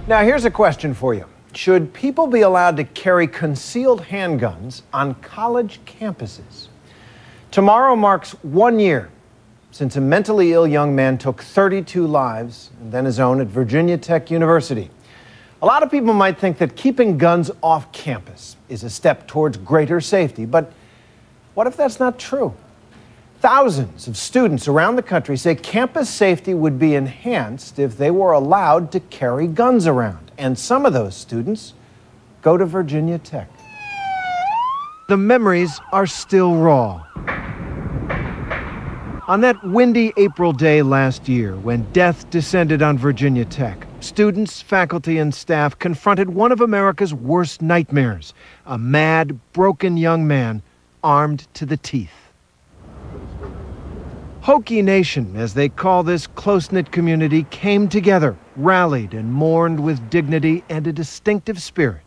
Now, here's a question for you. Should people be allowed to carry concealed handguns on college campuses? Tomorrow marks 1 year since a mentally ill young man took 32 lives and then his own at Virginia Tech University. A lot of people might think that keeping guns off campus is a step towards greater safety, but what if that's not true? Thousands of students around the country say campus safety would be enhanced if they were allowed to carry guns around. And some of those students go to Virginia Tech. The memories are still raw. On that windy April day last year, when death descended on Virginia Tech, students, faculty, and staff confronted one of America's worst nightmares, a mad, broken young man armed to the teeth. Hokie Nation, as they call this close-knit community, came together, rallied, and mourned with dignity and a distinctive spirit.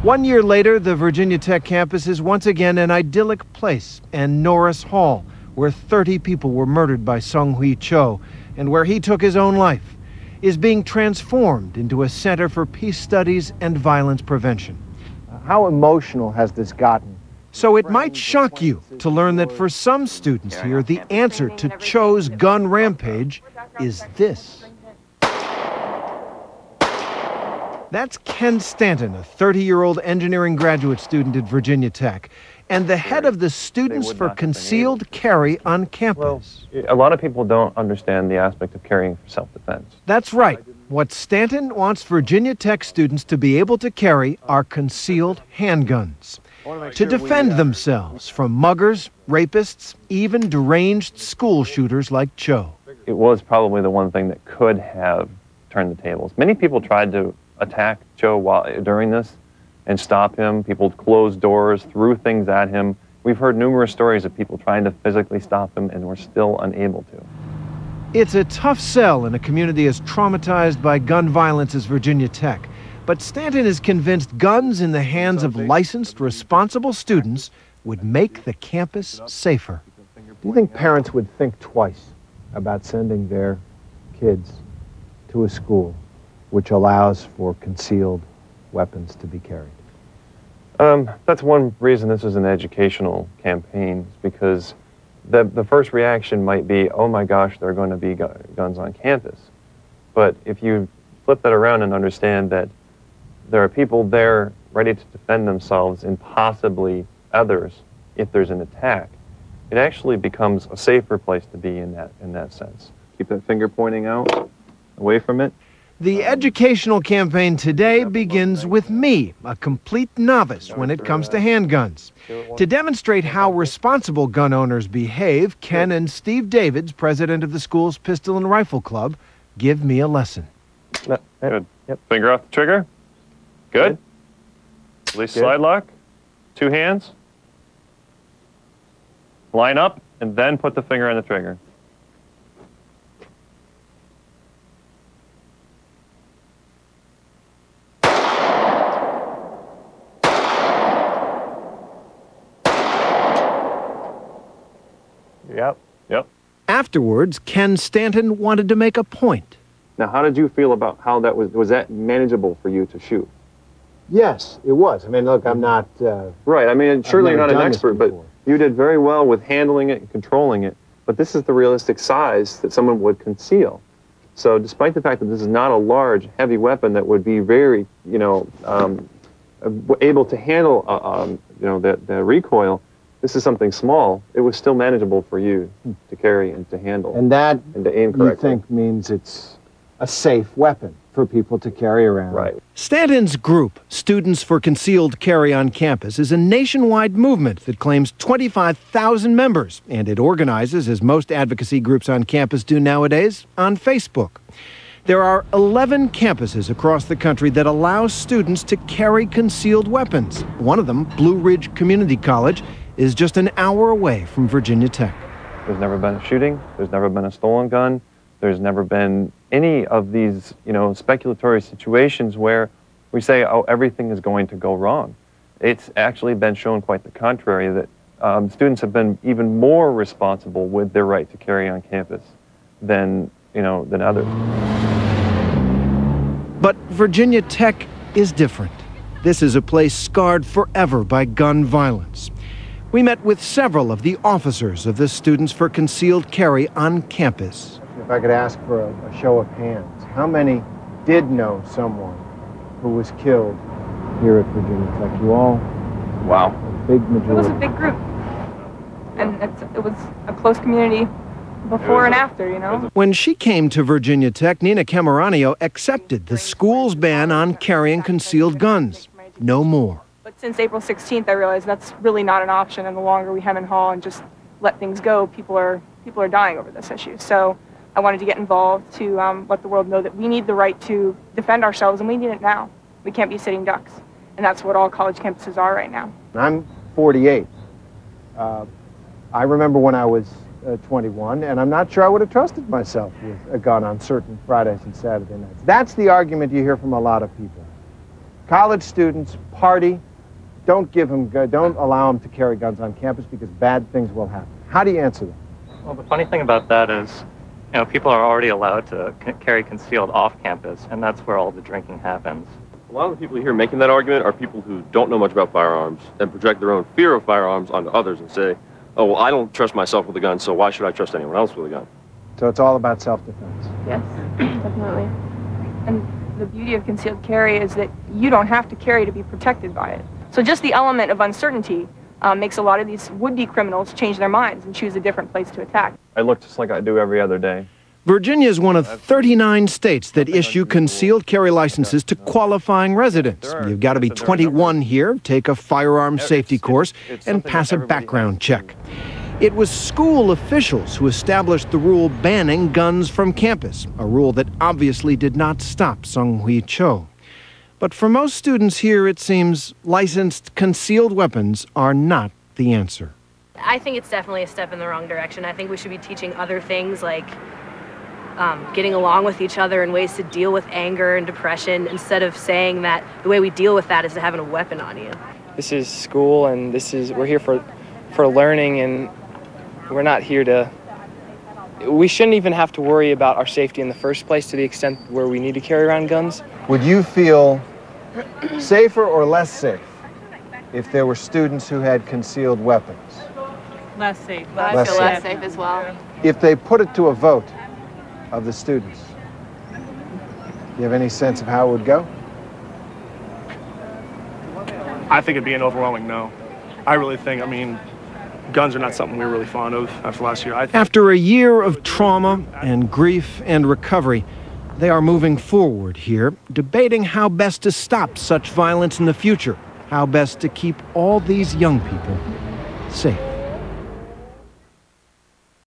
1 year later, the Virginia Tech campus is once again an idyllic place, and Norris Hall, where 30 people were murdered by Seung-Hui Cho, and where he took his own life, is being transformed into a center for peace studies and violence prevention. How emotional has this gotten? So it might shock you to learn that for some students here, the answer to Cho's gun rampage is this. That's Ken Stanton, a 30-year-old engineering graduate student at Virginia Tech, and the head of the Students for Concealed Carry on campus. Well, a lot of people don't understand the aspect of carrying for self-defense. That's right. What Stanton wants Virginia Tech students to be able to carry are concealed handguns, to defend themselves from muggers, rapists, even deranged school shooters like Cho. It was probably the one thing that could have turned the tables. Many people tried to attack Cho during this and stop him. People closed doors, threw things at him. We've heard numerous stories of people trying to physically stop him and were still unable to. It's a tough sell in a community as traumatized by gun violence as Virginia Tech. But Stanton is convinced guns in the hands of licensed, responsible students would make the campus safer. Do you think parents would think twice about sending their kids to a school which allows for concealed weapons to be carried? That's one reason this is an educational campaign, because the first reaction might be, oh my gosh, there are going to be guns on campus. But if you flip that around and understand that there are people there ready to defend themselves and possibly others if there's an attack, it actually becomes a safer place to be in that sense. Keep that finger pointing out, away from it. The educational campaign today begins with me, a complete novice when it comes to handguns. To demonstrate how responsible gun owners behave, Ken and Steve Davids, president of the school's Pistol and Rifle Club, give me a lesson. Good. Yep. Finger off the trigger. Good. Release slide lock. 2 hands. Line up, and then put the finger on the trigger. Yep. Afterwards, Ken Stanton wanted to make a point. Now, how did you feel about how that was that manageable for you to shoot? Yes, it was. I mean, look, I'm not... Right, I mean, surely you're not an expert, but you did very well with handling it and controlling it. But this is the realistic size that someone would conceal. So despite the fact that this is not a large, heavy weapon that would be very, able to handle, the recoil, this is something small. It was still manageable for you to carry and to handle. And that, and to aim correctly. You think, means it's a safe weapon for people to carry around. Right. Stanton's group, Students for Concealed Carry on Campus, is a nationwide movement that claims 25,000 members, and it organizes, as most advocacy groups on campus do nowadays, on Facebook. There are 11 campuses across the country that allow students to carry concealed weapons. One of them, Blue Ridge Community College, is just an hour away from Virginia Tech. There's never been a shooting. There's never been a stolen gun. There's never been any of these, speculatory situations where we say, oh, everything is going to go wrong. It's actually been shown quite the contrary, that students have been even more responsible with their right to carry on campus than others. But Virginia Tech is different. This is a place scarred forever by gun violence. We met with several of the officers of the Students for Concealed Carry on campus. If I could ask for a show of hands, how many did know someone who was killed here at Virginia Tech? You all? Wow. A big majority. It was a big group. And it was a close community before and after, you know? When she came to Virginia Tech, Nina Camaranio accepted the school's ban on carrying concealed guns. No more. But since April 16th, I realized that's really not an option, and the longer we hem and haw and just let things go, people are dying over this issue. So I wanted to get involved to let the world know that we need the right to defend ourselves, and we need it now. We can't be sitting ducks, and that's what all college campuses are right now. I'm 48. I remember when I was 21, and I'm not sure I would have trusted myself with a gun on certain Fridays and Saturday nights. That's the argument you hear from a lot of people. College students party, don't allow them to carry guns on campus because bad things will happen. How do you answer that? Well, the funny thing about that is, you know, people are already allowed to carry concealed off campus, and that's where all the drinking happens. A lot of the people here making that argument are people who don't know much about firearms and project their own fear of firearms onto others and say, oh, well, I don't trust myself with a gun, so why should I trust anyone else with a gun? So it's all about self-defense. Yes, definitely. And the beauty of concealed carry is that you don't have to carry to be protected by it. So just the element of uncertainty makes a lot of these would-be criminals change their minds and choose a different place to attack. I look just like I do every other day. Virginia is one of 39 states that issue concealed carry licenses to qualifying residents. You've got to be 21 here, take a firearm safety course, and pass a background check. It was school officials who established the rule banning guns from campus, a rule that obviously did not stop Sung-Hui Cho. But for most students here, it seems licensed concealed weapons are not the answer. I think it's definitely a step in the wrong direction. I think we should be teaching other things like getting along with each other and ways to deal with anger and depression instead of saying that the way we deal with that is to having a weapon on you. This is school, and we're here for learning, and we're not here to. We shouldn't even have to worry about our safety in the first place to the extent where we need to carry around guns. Would you feel safer or less safe if there were students who had concealed weapons? Less safe. I feel less safe as well. If they put it to a vote of the students, do you have any sense of how it would go? I think it'd be an overwhelming no. I really think, guns are not something we're really fond of after last year. After a year of trauma and grief and recovery, they are moving forward here, debating how best to stop such violence in the future, how best to keep all these young people safe.